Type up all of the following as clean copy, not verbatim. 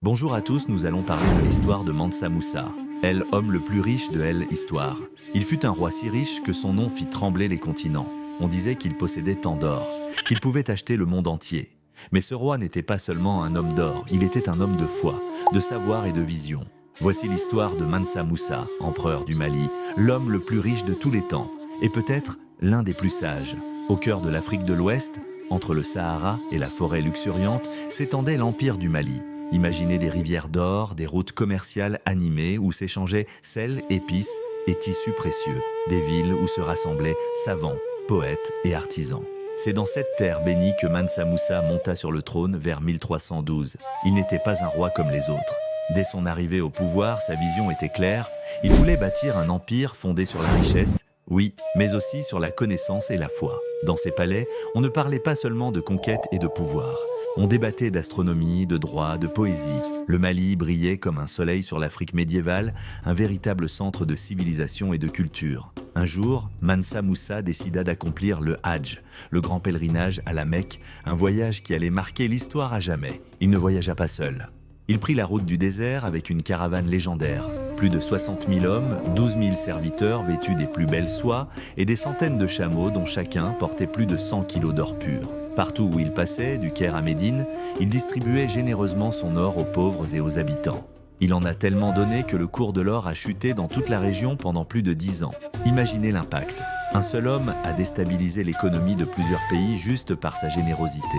Bonjour à tous, nous allons parler de l'histoire de Mansa Moussa, El homme le plus riche de El Histoire. Il fut un roi si riche que son nom fit trembler les continents. On disait qu'il possédait tant d'or, qu'il pouvait acheter le monde entier. Mais ce roi n'était pas seulement un homme d'or, il était un homme de foi, de savoir et de vision. Voici l'histoire de Mansa Moussa, empereur du Mali, l'homme le plus riche de tous les temps, et peut-être l'un des plus sages. Au cœur de l'Afrique de l'Ouest, entre le Sahara et la forêt luxuriante, s'étendait l'empire du Mali. Imaginez des rivières d'or, des routes commerciales animées où s'échangeaient sel, épices et tissus précieux, des villes où se rassemblaient savants, poètes et artisans. C'est dans cette terre bénie que Mansa Moussa monta sur le trône vers 1312. Il n'était pas un roi comme les autres. Dès son arrivée au pouvoir, sa vision était claire. Il voulait bâtir un empire fondé sur la richesse, oui, mais aussi sur la connaissance et la foi. Dans ses palais, on ne parlait pas seulement de conquête et de pouvoir. On débattait d'astronomie, de droit, de poésie. Le Mali brillait comme un soleil sur l'Afrique médiévale, un véritable centre de civilisation et de culture. Un jour, Mansa Moussa décida d'accomplir le Hadj, le grand pèlerinage à la Mecque, un voyage qui allait marquer l'histoire à jamais. Il ne voyagea pas seul. Il prit la route du désert avec une caravane légendaire. Plus de 60 000 hommes, 12 000 serviteurs vêtus des plus belles soies et des centaines de chameaux dont chacun portait plus de 100 kilos d'or pur. Partout où il passait, du Caire à Médine, il distribuait généreusement son or aux pauvres et aux habitants. Il en a tellement donné que le cours de l'or a chuté dans toute la région pendant plus de 10 ans. Imaginez l'impact. Un seul homme a déstabilisé l'économie de plusieurs pays juste par sa générosité.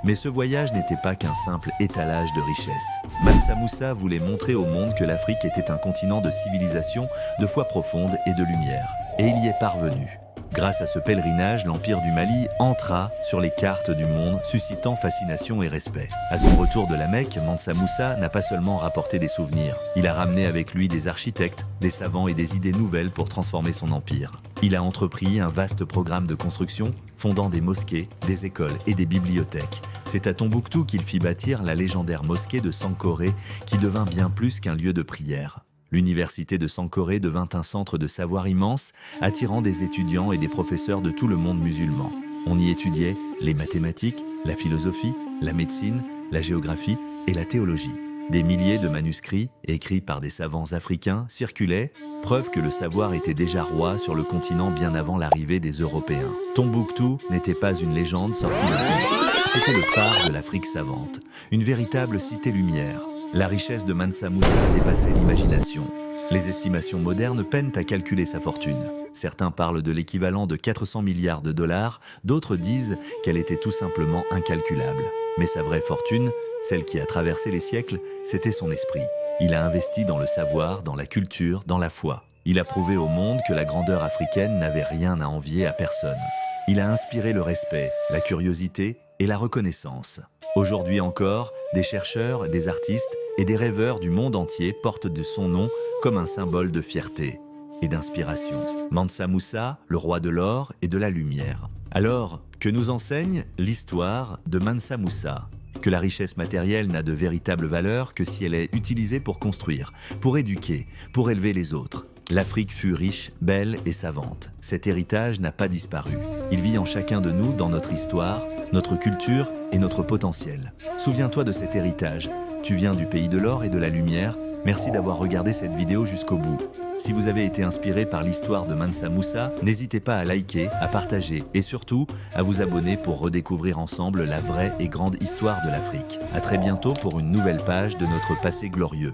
Mais ce voyage n'était pas qu'un simple étalage de richesse. Mansa Moussa voulait montrer au monde que l'Afrique était un continent de civilisation, de foi profonde et de lumière. Et il y est parvenu. Grâce à ce pèlerinage, l'Empire du Mali entra sur les cartes du monde, suscitant fascination et respect. À son retour de la Mecque, Mansa Moussa n'a pas seulement rapporté des souvenirs. Il a ramené avec lui des architectes, des savants et des idées nouvelles pour transformer son empire. Il a entrepris un vaste programme de construction, fondant des mosquées, des écoles et des bibliothèques. C'est à Tombouctou qu'il fit bâtir la légendaire mosquée de Sankoré, qui devint bien plus qu'un lieu de prière. L'université de Sankoré devint un centre de savoir immense, attirant des étudiants et des professeurs de tout le monde musulman. On y étudiait les mathématiques, la philosophie, la médecine, la géographie et la théologie. Des milliers de manuscrits, écrits par des savants africains, circulaient, preuve que le savoir était déjà roi sur le continent bien avant l'arrivée des Européens. Tombouctou n'était pas une légende sortie de conte, c'était le phare de l'Afrique savante, une véritable cité-lumière. La richesse de Mansa Moussa dépassait l'imagination. Les estimations modernes peinent à calculer sa fortune. Certains parlent de l'équivalent de 400 milliards de dollars, d'autres disent qu'elle était tout simplement incalculable. Mais sa vraie fortune, celle qui a traversé les siècles, c'était son esprit. Il a investi dans le savoir, dans la culture, dans la foi. Il a prouvé au monde que la grandeur africaine n'avait rien à envier à personne. Il a inspiré le respect, la curiosité et la reconnaissance. Aujourd'hui encore, des chercheurs, des artistes et des rêveurs du monde entier portent de son nom comme un symbole de fierté et d'inspiration. Mansa Moussa, le roi de l'or et de la lumière. Alors, que nous enseigne l'histoire de Mansa Moussa ? Que la richesse matérielle n'a de véritable valeur que si elle est utilisée pour construire, pour éduquer, pour élever les autres. L'Afrique fut riche, belle et savante. Cet héritage n'a pas disparu. Il vit en chacun de nous dans notre histoire, notre culture et notre potentiel. Souviens-toi de cet héritage. Tu viens du pays de l'or et de la lumière. Merci d'avoir regardé cette vidéo jusqu'au bout. Si vous avez été inspiré par l'histoire de Mansa Moussa, n'hésitez pas à liker, à partager et surtout à vous abonner pour redécouvrir ensemble la vraie et grande histoire de l'Afrique. À très bientôt pour une nouvelle page de notre passé glorieux.